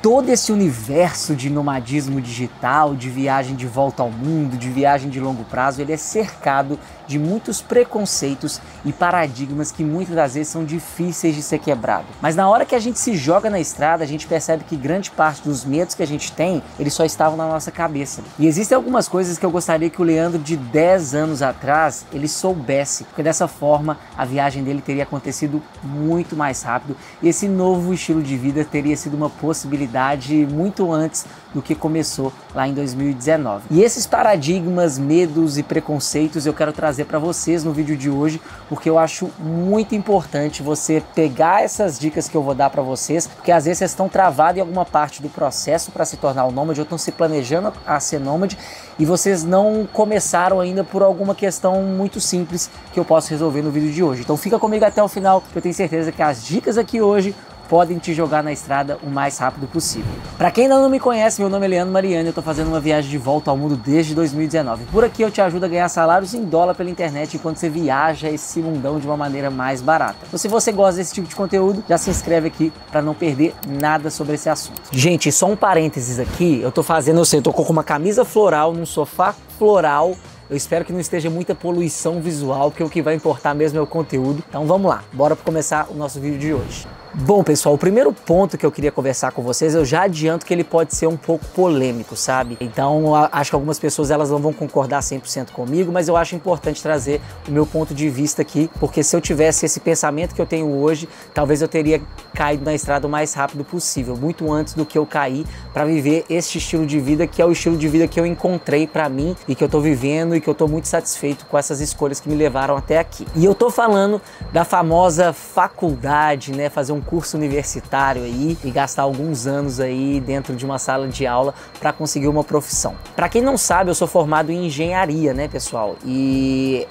todo esse universo de nomadismo digital, de viagem de volta ao mundo, de viagem de longo prazo, ele é cercado de muitos preconceitos e paradigmas que muitas das vezes são difíceis de ser quebrados. Mas na hora que a gente se joga na estrada, a gente percebe que grande parte dos medos que a gente tem, eles só estavam na nossa cabeça. E existem algumas coisas que eu gostaria que o Leandro de 10 anos atrás, ele soubesse, porque dessa forma a viagem dele teria acontecido muito mais rápido e esse novo estilo de vida teria sido uma possibilidade muito antes do que começou lá em 2019. E esses paradigmas, medos e preconceitos eu quero trazer para vocês no vídeo de hoje, porque eu acho muito importante você pegar essas dicas que eu vou dar para vocês, porque às vezes vocês estão travados em alguma parte do processo para se tornar um nômade ou estão se planejando a ser nômade e vocês não começaram ainda por alguma questão muito simples que eu posso resolver no vídeo de hoje. Então fica comigo até o final, que eu tenho certeza que as dicas aqui hoje podem te jogar na estrada o mais rápido possível. Para quem ainda não me conhece, meu nome é Leandro Mariani, eu tô fazendo uma viagem de volta ao mundo desde 2019. Por aqui eu te ajudo a ganhar salários em dólar pela internet enquanto você viaja esse mundão de uma maneira mais barata. Então se você gosta desse tipo de conteúdo, já se inscreve aqui para não perder nada sobre esse assunto. Gente, só um parênteses aqui, eu tô fazendo, eu tô com uma camisa floral num sofá floral. Eu espero que não esteja muita poluição visual, porque o que vai importar mesmo é o conteúdo. Então vamos lá, bora começar o nosso vídeo de hoje. Bom, pessoal, o primeiro ponto que eu queria conversar com vocês, eu já adianto que ele pode ser um pouco polêmico, sabe? Então, acho que algumas pessoas elas não vão concordar 100% comigo, mas eu acho importante trazer o meu ponto de vista aqui, porque se eu tivesse esse pensamento que eu tenho hoje, talvez eu teria caído na estrada o mais rápido possível, muito antes do que eu caí para viver este estilo de vida, que é o estilo de vida que eu encontrei para mim e que eu tô vivendo e que eu tô muito satisfeito com essas escolhas que me levaram até aqui. E eu tô falando da famosa faculdade, né? Fazer um curso universitário aí e gastar alguns anos aí dentro de uma sala de aula para conseguir uma profissão. Para quem não sabe, eu sou formado em engenharia, né, pessoal? E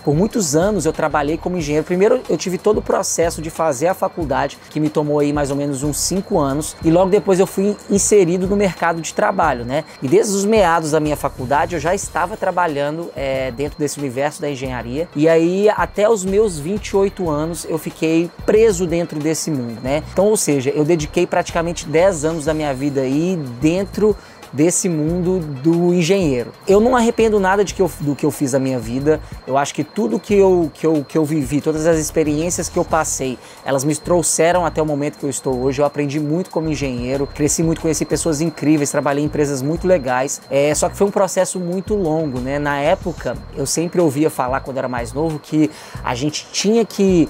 por muitos anos eu trabalhei como engenheiro. Primeiro eu tive todo o processo de fazer a faculdade, que me tomou aí mais ou menos uns 5 anos, e logo depois eu fui inserido no mercado de trabalho, né? E desde os meados da minha faculdade eu já estava trabalhando dentro desse universo da engenharia, e aí até os meus 28 anos eu fiquei preso dentro desse mundo, né? Então, ou seja, eu dediquei praticamente 10 anos da minha vida aí dentro desse mundo do engenheiro. Eu não arrependo nada do que eu fiz na minha vida. Eu acho que tudo que eu vivi, todas as experiências que eu passei, elas me trouxeram até o momento que eu estou hoje. Eu aprendi muito como engenheiro, cresci muito, conheci pessoas incríveis, trabalhei em empresas muito legais. Só que foi um processo muito longo, né? Na época, eu sempre ouvia falar, quando eu era mais novo, que a gente tinha que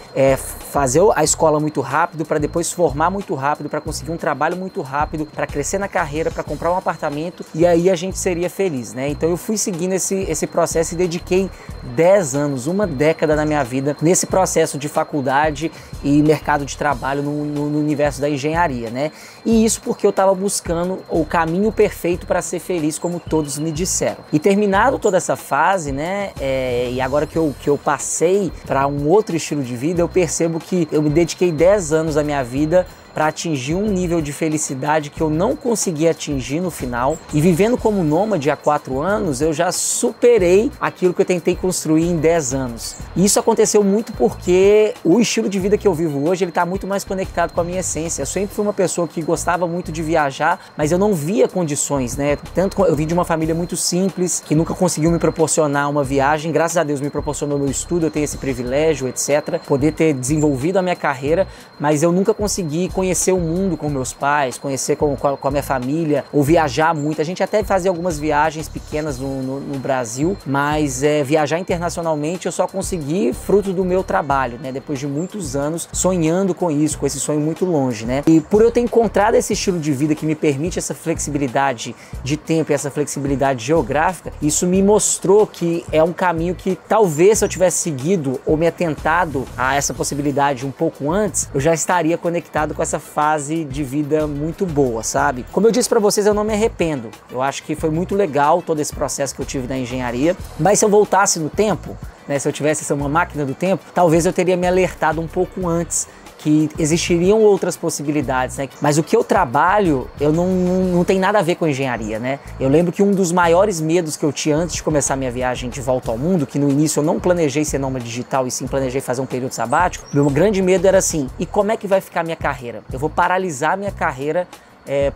fazer a escola muito rápido, para depois formar muito rápido, para conseguir um trabalho muito rápido, para crescer na carreira, para comprar um apartamento, e aí a gente seria feliz, né? Então eu fui seguindo esse processo e dediquei 10 anos, uma década da minha vida nesse processo de faculdade e mercado de trabalho no universo da engenharia, né? E isso porque eu estava buscando o caminho perfeito para ser feliz, como todos me disseram. E terminado toda essa fase, né? E agora que eu passei para um outro estilo de vida, eu percebo que eu me dediquei 10 anos da minha vida para atingir um nível de felicidade que eu não consegui atingir no final. E vivendo como nômade há 4 anos, eu já superei aquilo que eu tentei construir em 10 anos. E isso aconteceu muito porque o estilo de vida que eu vivo hoje, ele está muito mais conectado com a minha essência. Eu sempre fui uma pessoa que gostava muito de viajar, mas eu não via condições, né? Tanto eu vim de uma família muito simples, que nunca conseguiu me proporcionar uma viagem. Graças a Deus me proporcionou meu estudo, eu tenho esse privilégio, etc. Poder ter desenvolvido a minha carreira, mas eu nunca consegui conhecer o mundo com meus pais, conhecer com a minha família, ou viajar muito. A gente até fazia algumas viagens pequenas no Brasil, mas viajar internacionalmente eu só consegui fruto do meu trabalho, né? Depois de muitos anos sonhando com isso, com esse sonho muito longe, né? E por eu ter encontrado esse estilo de vida que me permite essa flexibilidade de tempo e essa flexibilidade geográfica, isso me mostrou que é um caminho que talvez se eu tivesse seguido ou me atentado a essa possibilidade um pouco antes, eu já estaria conectado com essa fase de vida muito boa, sabe? Como eu disse pra vocês, eu não me arrependo. Eu acho que foi muito legal todo esse processo que eu tive na engenharia, mas se eu voltasse no tempo, né, se eu tivesse uma máquina do tempo, talvez eu teria me alertado um pouco antes que existiriam outras possibilidades, né? Mas o que eu trabalho, eu não tem nada a ver com engenharia, né? Eu lembro que um dos maiores medos que eu tinha antes de começar minha viagem de volta ao mundo, que no início eu não planejei ser nômade digital e sim planejei fazer um período sabático, meu grande medo era assim, e como é que vai ficar minha carreira? Eu vou paralisar minha carreira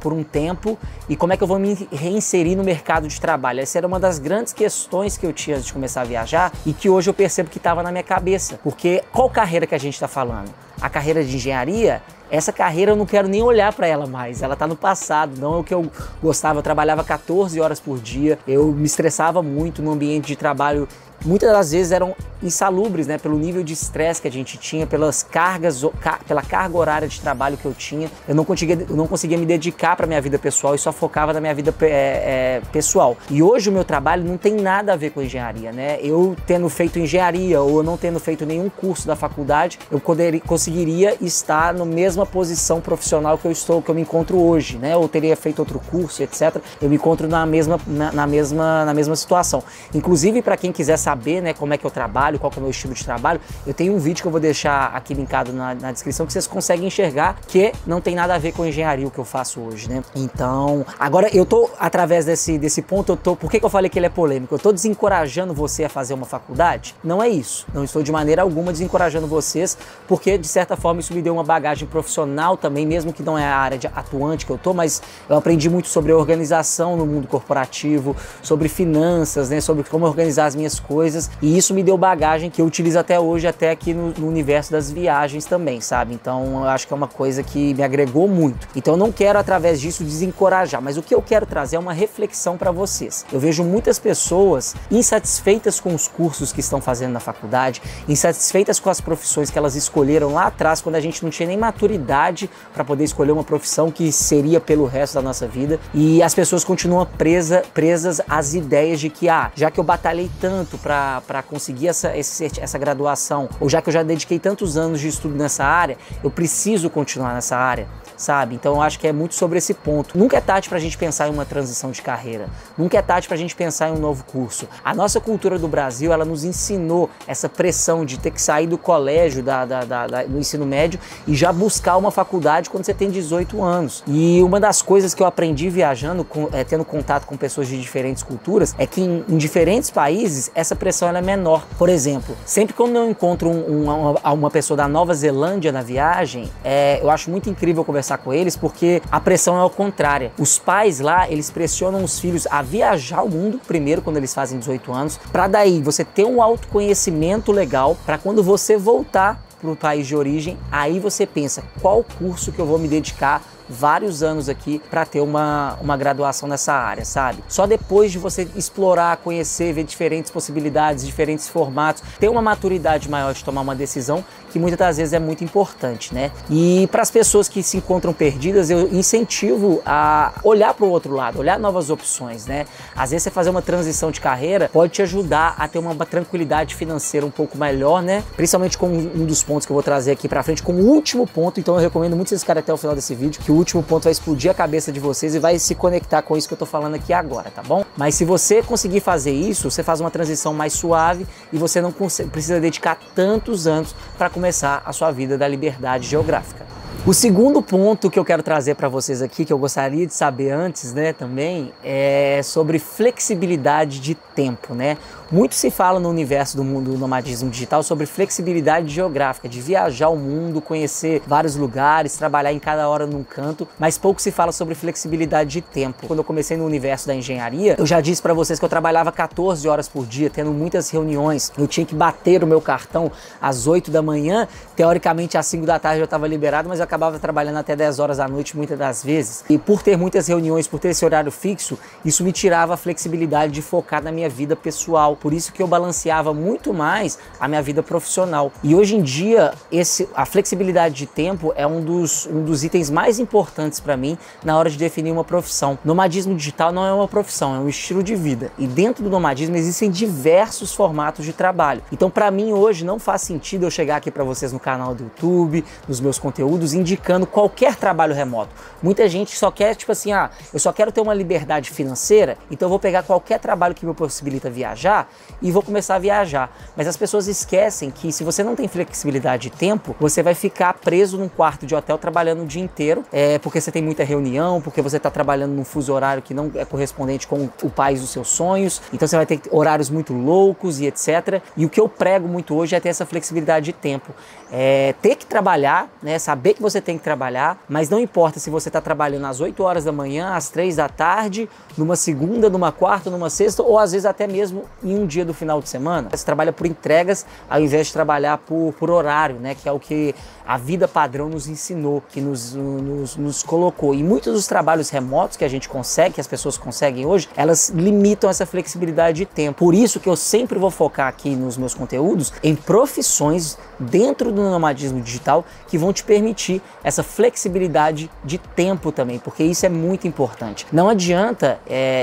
por um tempo e como é que eu vou me reinserir no mercado de trabalho. Essa era uma das grandes questões que eu tinha antes de começar a viajar e que hoje eu percebo que estava na minha cabeça. Porque qual carreira que a gente está falando? A carreira de engenharia? Essa carreira eu não quero nem olhar para ela mais, ela está no passado, não é o que eu gostava. Eu trabalhava 14 horas por dia, eu me estressava muito no ambiente de trabalho. Muitas das vezes eram insalubres, né, pelo nível de estresse que a gente tinha, pela carga horária de trabalho que eu tinha. Eu não conseguia me dedicar para minha vida pessoal e só focava na minha vida pessoal. E hoje o meu trabalho não tem nada a ver com engenharia, né? Eu tendo feito engenharia ou não tendo feito nenhum curso da faculdade, eu conseguiria estar na mesma posição profissional que eu me encontro hoje, né? Eu teria feito outro curso, etc. Eu me encontro na mesma situação. Inclusive, para quem quiser saber, né, como é que eu trabalho, qual que é o meu estilo de trabalho, eu tenho um vídeo que eu vou deixar aqui linkado na descrição que vocês conseguem enxergar que não tem nada a ver com engenharia o que eu faço hoje, né? Então, agora eu tô, através desse ponto, por que eu falei que ele é polêmico? Eu tô desencorajando você a fazer uma faculdade? Não é isso. Não estou de maneira alguma desencorajando vocês, porque de certa forma isso me deu uma bagagem profissional também, mesmo que não é a área atuante que eu tô, mas eu aprendi muito sobre organização no mundo corporativo, sobre finanças, né, sobre como organizar as minhas coisas, e isso me deu bagagem que eu utilizo até hoje, até aqui no universo das viagens também, sabe? Então eu acho que é uma coisa que me agregou muito. Então eu não quero através disso desencorajar, mas o que eu quero trazer é uma reflexão para vocês. Eu vejo muitas pessoas insatisfeitas com os cursos que estão fazendo na faculdade, insatisfeitas com as profissões que elas escolheram lá atrás, quando a gente não tinha nem maturidade para poder escolher uma profissão que seria pelo resto da nossa vida, e as pessoas continuam presas às ideias de que, já que eu batalhei tanto para conseguir essa graduação, ou já que eu já dediquei tantos anos de estudo nessa área, eu preciso continuar nessa área, sabe? Então eu acho que é muito sobre esse ponto. Nunca é tarde pra gente pensar em uma transição de carreira, nunca é tarde pra gente pensar em um novo curso. A nossa cultura do Brasil, ela nos ensinou essa pressão de ter que sair do colégio, do ensino médio e já buscar uma faculdade quando você tem 18 anos. E uma das coisas que eu aprendi viajando, tendo contato com pessoas de diferentes culturas, é que em diferentes países essa pressão ela é menor. Por exemplo, sempre quando eu encontro uma pessoa da Nova Zelândia na viagem, eu acho muito incrível conversar com eles, porque a pressão é ao contrário. Os pais lá, eles pressionam os filhos a viajar o mundo primeiro, quando eles fazem 18 anos, para daí você ter um autoconhecimento legal, para quando você voltar para o país de origem, aí você pensa, qual curso que eu vou me dedicar vários anos aqui para ter uma graduação nessa área, sabe? Só depois de você explorar, conhecer, ver diferentes possibilidades, diferentes formatos, ter uma maturidade maior de tomar uma decisão, que muitas das vezes é muito importante, né? E para as pessoas que se encontram perdidas, eu incentivo a olhar para o outro lado, olhar novas opções, né? Às vezes você fazer uma transição de carreira pode te ajudar a ter uma tranquilidade financeira um pouco melhor, né? Principalmente com um dos pontos que eu vou trazer aqui para frente, como último ponto. Então eu recomendo muito vocês ficarem até o final desse vídeo, que o último ponto vai explodir a cabeça de vocês e vai se conectar com isso que eu tô falando aqui agora, tá bom? Mas se você conseguir fazer isso, você faz uma transição mais suave e você não precisa dedicar tantos anos para começar a sua vida da liberdade geográfica. O segundo ponto que eu quero trazer para vocês aqui, que eu gostaria de saber antes, né, também, é sobre flexibilidade de tempo, né? Muito se fala no universo do mundo do nomadismo digital sobre flexibilidade geográfica, de viajar o mundo, conhecer vários lugares, trabalhar em cada hora num canto, mas pouco se fala sobre flexibilidade de tempo. Quando eu comecei no universo da engenharia, eu já disse para vocês que eu trabalhava 14 horas por dia, tendo muitas reuniões. Eu tinha que bater o meu cartão às 8 da manhã, teoricamente às 5 da tarde eu estava liberado, mas eu acabava trabalhando até 10 horas da noite muitas das vezes. E por ter muitas reuniões, por ter esse horário fixo, isso me tirava a flexibilidade de focar na minha vida pessoal. Por isso que eu balanceava muito mais a minha vida profissional. E hoje em dia, a flexibilidade de tempo é um dos itens mais importantes para mim na hora de definir uma profissão. Nomadismo digital não é uma profissão, é um estilo de vida. E dentro do nomadismo existem diversos formatos de trabalho. Então, para mim, hoje não faz sentido eu chegar aqui para vocês no canal do YouTube, nos meus conteúdos, indicando qualquer trabalho remoto. Muita gente só quer, tipo assim, eu só quero ter uma liberdade financeira, então eu vou pegar qualquer trabalho que me possibilita viajar e vou começar a viajar. Mas as pessoas esquecem que se você não tem flexibilidade de tempo, você vai ficar preso num quarto de hotel trabalhando o dia inteiro, porque você tem muita reunião, porque você está trabalhando num fuso horário que não é correspondente com o país dos seus sonhos, então você vai ter horários muito loucos e etc. E o que eu prego muito hoje é ter essa flexibilidade de tempo. Ter que trabalhar, né, saber que você tem que trabalhar, mas não importa se você está trabalhando às 8 horas da manhã, às 3 da tarde, numa segunda, numa quarta, numa sexta, ou às vezes até mesmo em um dia do final de semana. Você trabalha por entregas ao invés de trabalhar por horário, né? Que é o que a vida padrão nos ensinou, que nos colocou. E muitos dos trabalhos remotos que a gente consegue, que as pessoas conseguem hoje, elas limitam essa flexibilidade de tempo. Por isso que eu sempre vou focar aqui nos meus conteúdos em profissões dentro do nomadismo digital que vão te permitir essa flexibilidade de tempo também, porque isso é muito importante. Não adianta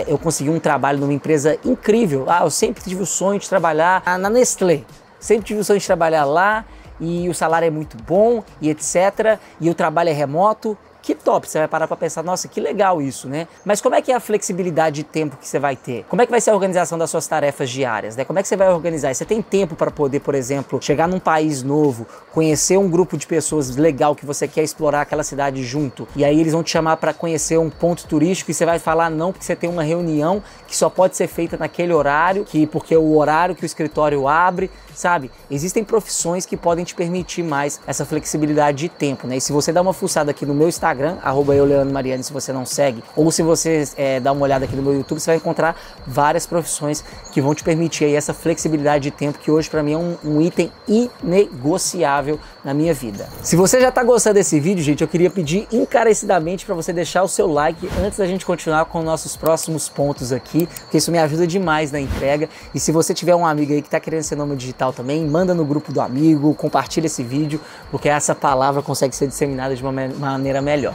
eu conseguir um trabalho numa empresa incrível. Eu sempre tive o sonho de trabalhar na Nestlé, sempre tive o sonho de trabalhar lá, e o salário é muito bom e etc, e o trabalho é remoto. Que top, você vai parar para pensar, nossa, que legal isso, né? Mas como é que é a flexibilidade de tempo que você vai ter? Como é que vai ser a organização das suas tarefas diárias, né? Como é que você vai organizar? Você tem tempo para poder, por exemplo, chegar num país novo, conhecer um grupo de pessoas legal que você quer explorar aquela cidade junto, e aí eles vão te chamar para conhecer um ponto turístico e você vai falar não porque você tem uma reunião que só pode ser feita naquele horário, porque é o horário que o escritório abre, sabe? Existem profissões que podem te permitir mais essa flexibilidade de tempo, né? E se você dá uma fuçada aqui no meu Instagram, @eu_leandro_mariani, se você não segue, ou se você dá uma olhada aqui no meu YouTube, você vai encontrar várias profissões que vão te permitir aí essa flexibilidade de tempo, que hoje para mim é um item inegociável na minha vida. Se você já tá gostando desse vídeo, gente, eu queria pedir encarecidamente para você deixar o seu like antes da gente continuar com nossos próximos pontos aqui, porque isso me ajuda demais na entrega. E se você tiver um amigo aí que tá querendo ser nômade digital também, manda no grupo do amigo, compartilha esse vídeo, porque essa palavra consegue ser disseminada de uma maneira melhor.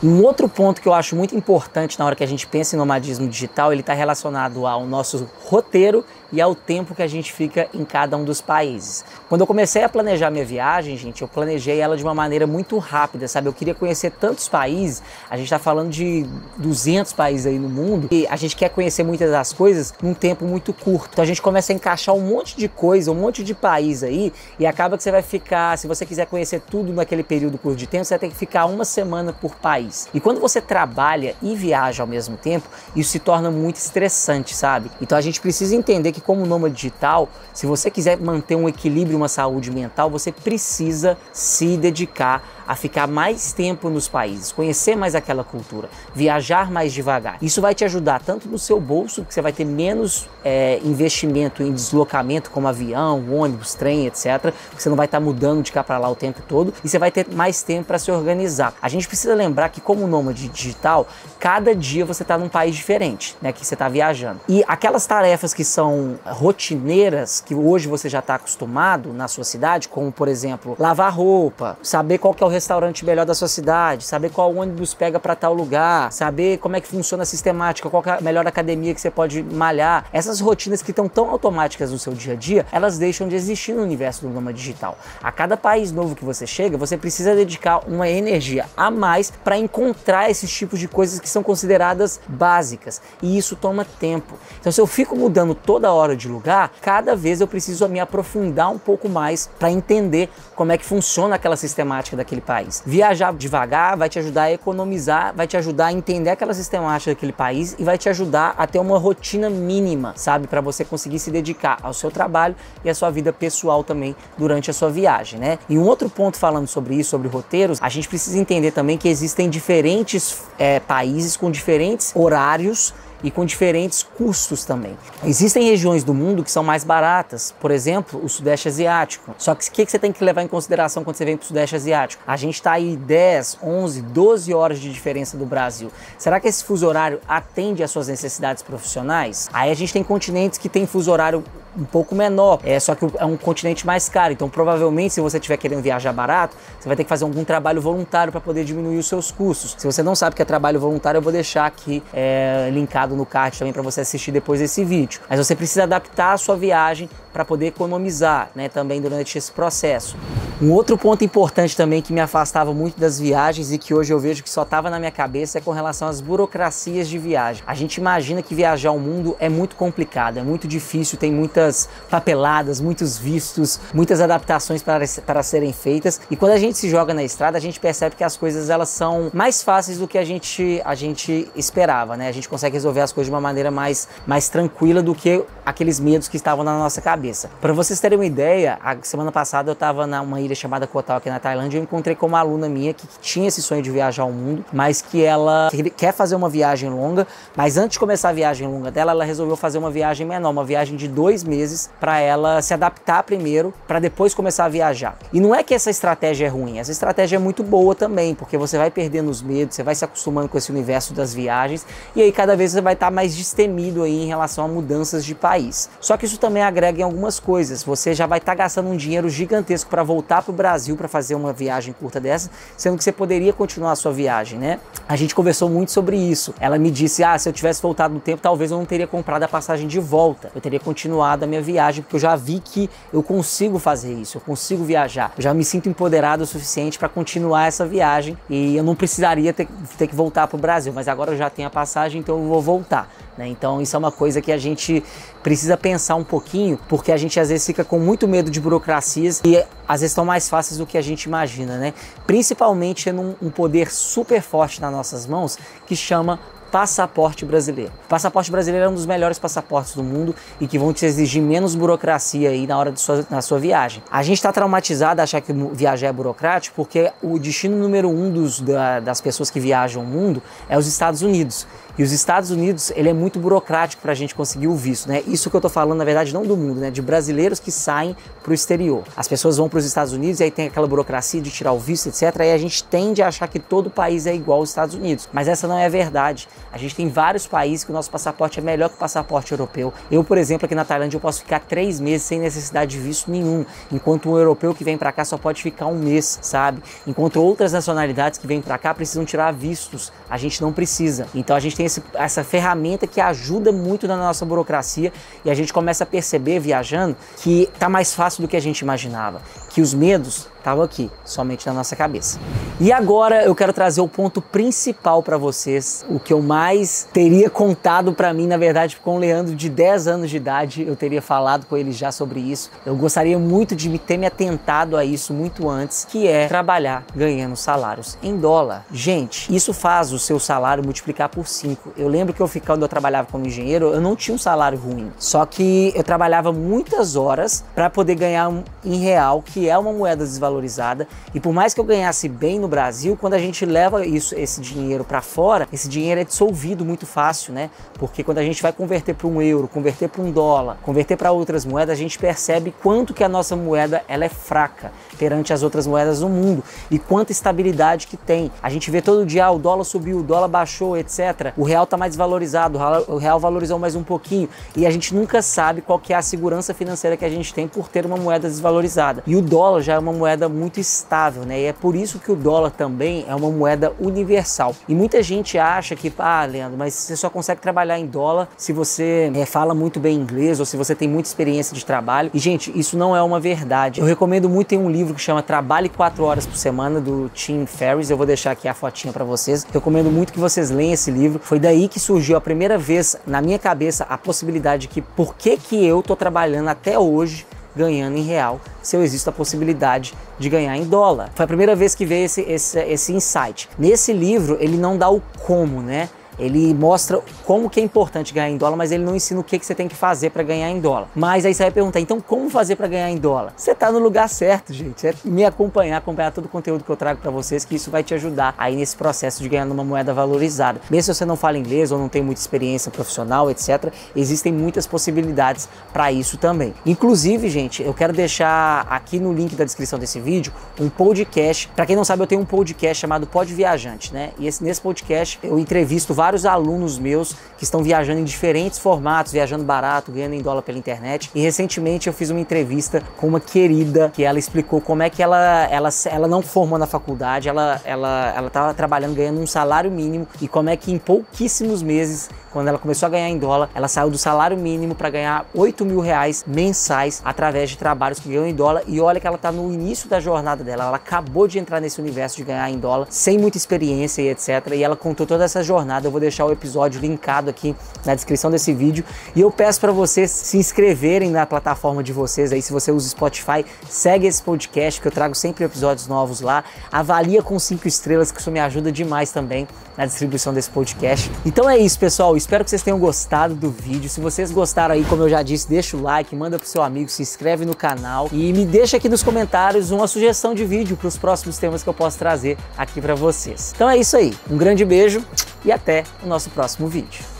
Um outro ponto que eu acho muito importante na hora que a gente pensa em nomadismo digital, ele está relacionado ao nosso roteiro e ao tempo que a gente fica em cada um dos países. Quando eu comecei a planejar minha viagem, gente, eu planejei ela de uma maneira muito rápida, sabe? Eu queria conhecer tantos países, a gente está falando de 200 países aí no mundo, e a gente quer conhecer muitas das coisas num tempo muito curto. Então a gente começa a encaixar um monte de coisa, um monte de país aí, e acaba que você vai ficar, se você quiser conhecer tudo naquele período curto de tempo, você vai ter que ficar uma semana por país. E quando você trabalha e viaja ao mesmo tempo, isso se torna muito estressante, sabe? Então a gente precisa entender que como nômade digital, se você quiser manter um equilíbrio, uma saúde mental, você precisa se dedicar a ficar mais tempo nos países, conhecer mais aquela cultura, viajar mais devagar. Isso vai te ajudar tanto no seu bolso, que você vai ter menos investimento em deslocamento, como avião, ônibus, trem, etc. Porque você não vai estar mudando de cá para lá o tempo todo, e você vai ter mais tempo para se organizar. A gente precisa lembrar que como nômade digital, cada dia você está num país diferente, né, que você está viajando. E aquelas tarefas que são rotineiras, que hoje você já está acostumado na sua cidade, como por exemplo, lavar roupa, saber qual que é o restaurante melhor da sua cidade, saber qual ônibus pega para tal lugar, saber como é que funciona a sistemática, qual que é a melhor academia que você pode malhar. Essas rotinas que estão tão automáticas no seu dia a dia, elas deixam de existir no universo do nômade digital. A cada país novo que você chega, você precisa dedicar uma energia a mais para encontrar esses tipos de coisas que são consideradas básicas, e isso toma tempo. Então se eu fico mudando toda hora de lugar, cada vez eu preciso me aprofundar um pouco mais para entender como é que funciona aquela sistemática daquele país. Viajar devagar vai te ajudar a economizar, vai te ajudar a entender aquela sistemática daquele país e vai te ajudar a ter uma rotina mínima, sabe? Para você conseguir se dedicar ao seu trabalho e à sua vida pessoal também durante a sua viagem, né? E um outro ponto falando sobre isso, sobre roteiros, a gente precisa entender também que existem diferentes países com diferentes horários e com diferentes custos também. Existem regiões do mundo que são mais baratas, por exemplo, o Sudeste Asiático. Só que o que você tem que levar em consideração quando você vem para o Sudeste Asiático? A gente está aí 10, 11, 12 horas de diferença do Brasil. Será que esse fuso horário atende às suas necessidades profissionais? Aí a gente tem continentes que tem fuso horário um pouco menor, só que é um continente mais caro, então provavelmente se você estiver querendo viajar barato, você vai ter que fazer algum trabalho voluntário para poder diminuir os seus custos. Se você não sabe o que é trabalho voluntário, eu vou deixar aqui linkado no card também para você assistir depois desse vídeo. Mas você precisa adaptar a sua viagem para poder economizar, né, também durante esse processo. Um outro ponto importante também que me afastava muito das viagens e que hoje eu vejo que só estava na minha cabeça é com relação às burocracias de viagem. A gente imagina que viajar ao mundo é muito complicado, é muito difícil, tem muitas papeladas, muitos vistos, muitas adaptações para serem feitas, e quando a gente se joga na estrada, a gente percebe que as coisas elas são mais fáceis do que a gente esperava, né? A gente consegue resolver as coisas de uma maneira mais tranquila do que aqueles medos que estavam na nossa cabeça. Para vocês terem uma ideia, a semana passada eu estava numa ilha ilha chamada Koh Tao aqui na Tailândia, eu encontrei com uma aluna minha que tinha esse sonho de viajar ao mundo, mas que ela quer fazer uma viagem longa, mas antes de começar a viagem longa dela, ela resolveu fazer uma viagem menor, uma viagem de 2 meses para ela se adaptar primeiro, para depois começar a viajar. E não é que essa estratégia é ruim, essa estratégia é muito boa também, porque você vai perdendo os medos, você vai se acostumando com esse universo das viagens, e aí cada vez você vai estar mais destemido aí em relação a mudanças de país. Só que isso também agrega em algumas coisas, você já vai estar gastando um dinheiro gigantesco para voltar para o Brasil para fazer uma viagem curta dessa, sendo que você poderia continuar a sua viagem, né? A gente conversou muito sobre isso. Ela me disse, se eu tivesse voltado no tempo, talvez eu não teria comprado a passagem de volta, eu teria continuado a minha viagem, porque eu já vi que eu consigo fazer isso, eu consigo viajar, eu já me sinto empoderado o suficiente para continuar essa viagem e eu não precisaria ter que voltar para o Brasil, mas agora eu já tenho a passagem, então eu vou voltar, né? Então isso é uma coisa que a gente precisa pensar um pouquinho, porque a gente às vezes fica com muito medo de burocracias e às vezes estão mais fáceis do que a gente imagina, né? Principalmente tendo um poder super forte nas nossas mãos que chama passaporte brasileiro. O passaporte brasileiro é um dos melhores passaportes do mundo e que vão te exigir menos burocracia aí na hora na sua viagem. A gente está traumatizado a achar que viajar é burocrático porque o destino número 1 das pessoas que viajam o mundo é os Estados Unidos. E os Estados Unidos, ele é muito burocrático para a gente conseguir o visto, né? Isso que eu tô falando, na verdade, não do mundo, né? De brasileiros que saem para o exterior. As pessoas vão para os Estados Unidos e aí tem aquela burocracia de tirar o visto, etc. E a gente tende a achar que todo país é igual aos Estados Unidos. Mas essa não é a verdade. A gente tem vários países que o nosso passaporte é melhor que o passaporte europeu. Eu, por exemplo, aqui na Tailândia, eu posso ficar 3 meses sem necessidade de visto nenhum. Enquanto um europeu que vem para cá só pode ficar 1 mês, sabe? Enquanto outras nacionalidades que vêm para cá precisam tirar vistos. A gente não precisa. Então a gente tem essa ferramenta que ajuda muito na nossa burocracia e a gente começa a perceber viajando que tá mais fácil do que a gente imaginava, que os medos estavam aqui, somente na nossa cabeça. E agora eu quero trazer o ponto principal para vocês, o que eu mais teria contado para mim, na verdade, com o Leandro de 10 anos de idade, eu teria falado com ele já sobre isso. Eu gostaria muito de ter me atentado a isso muito antes, que é trabalhar ganhando salários em dólar. Gente, isso faz o seu salário multiplicar por 5. Eu lembro que quando eu trabalhava como engenheiro, eu não tinha um salário ruim, só que eu trabalhava muitas horas para poder ganhar em real, que é uma moeda desvalorizada, e por mais que eu ganhasse bem no Brasil, quando a gente leva esse dinheiro para fora, esse dinheiro é dissolvido muito fácil, né? Porque quando a gente vai converter para um euro, converter para um dólar, converter para outras moedas, a gente percebe quanto que a nossa moeda ela é fraca perante as outras moedas do mundo e quanta estabilidade que tem. A gente vê todo dia, o dólar subiu, o dólar baixou, etc. O real está mais valorizado, o real valorizou mais um pouquinho e a gente nunca sabe qual que é a segurança financeira que a gente tem por ter uma moeda desvalorizada. E o dólar já é uma moeda muito estável, né? E é por isso que o dólar também é uma moeda universal. E muita gente acha que, Leandro, mas você só consegue trabalhar em dólar se você fala muito bem inglês ou se você tem muita experiência de trabalho. E, gente, isso não é uma verdade. Eu recomendo muito, tem um livro que chama Trabalhe 4 Horas por Semana, do Tim Ferriss. Eu vou deixar aqui a fotinha para vocês. Recomendo muito que vocês leiam esse livro. Foi daí que surgiu a primeira vez na minha cabeça a possibilidade de que por que eu tô trabalhando até hoje ganhando em real, se eu existe a possibilidade de ganhar em dólar. Foi a primeira vez que veio esse insight. Nesse livro, ele não dá o como, né? Ele mostra como que é importante ganhar em dólar, mas ele não ensina o que você tem que fazer para ganhar em dólar. Mas aí você vai perguntar, então como fazer para ganhar em dólar? Você tá no lugar certo, gente. É me acompanhar todo o conteúdo que eu trago para vocês, que isso vai te ajudar aí nesse processo de ganhar numa moeda valorizada. Mesmo se você não fala inglês ou não tem muita experiência profissional, etc., existem muitas possibilidades para isso também. Inclusive, gente, eu quero deixar aqui no link da descrição desse vídeo um podcast. Para quem não sabe, eu tenho um podcast chamado Pod Viajante, né? E nesse podcast eu entrevisto vários alunos meus que estão viajando em diferentes formatos, viajando barato, ganhando em dólar pela internet. E recentemente eu fiz uma entrevista com uma querida que ela explicou como é que ela não formou na faculdade, ela estava trabalhando, ganhando um salário mínimo e como é que em pouquíssimos meses, quando ela começou a ganhar em dólar, ela saiu do salário mínimo para ganhar 8 mil reais mensais através de trabalhos que ganham em dólar. E olha que ela está no início da jornada dela, ela acabou de entrar nesse universo de ganhar em dólar, sem muita experiência e etc. E ela contou toda essa jornada. Eu vou vou deixar o episódio linkado aqui na descrição desse vídeo. E eu peço para vocês se inscreverem na plataforma de vocês aí, se você usa Spotify, segue esse podcast que eu trago sempre episódios novos lá. Avalia com 5 estrelas, que isso me ajuda demais também na distribuição desse podcast. Então é isso, pessoal. Espero que vocês tenham gostado do vídeo. Se vocês gostaram aí, como eu já disse, deixa o like, manda pro seu amigo, se inscreve no canal e me deixa aqui nos comentários uma sugestão de vídeo para os próximos temas que eu posso trazer aqui para vocês. Então é isso aí. Um grande beijo e até o nosso próximo vídeo.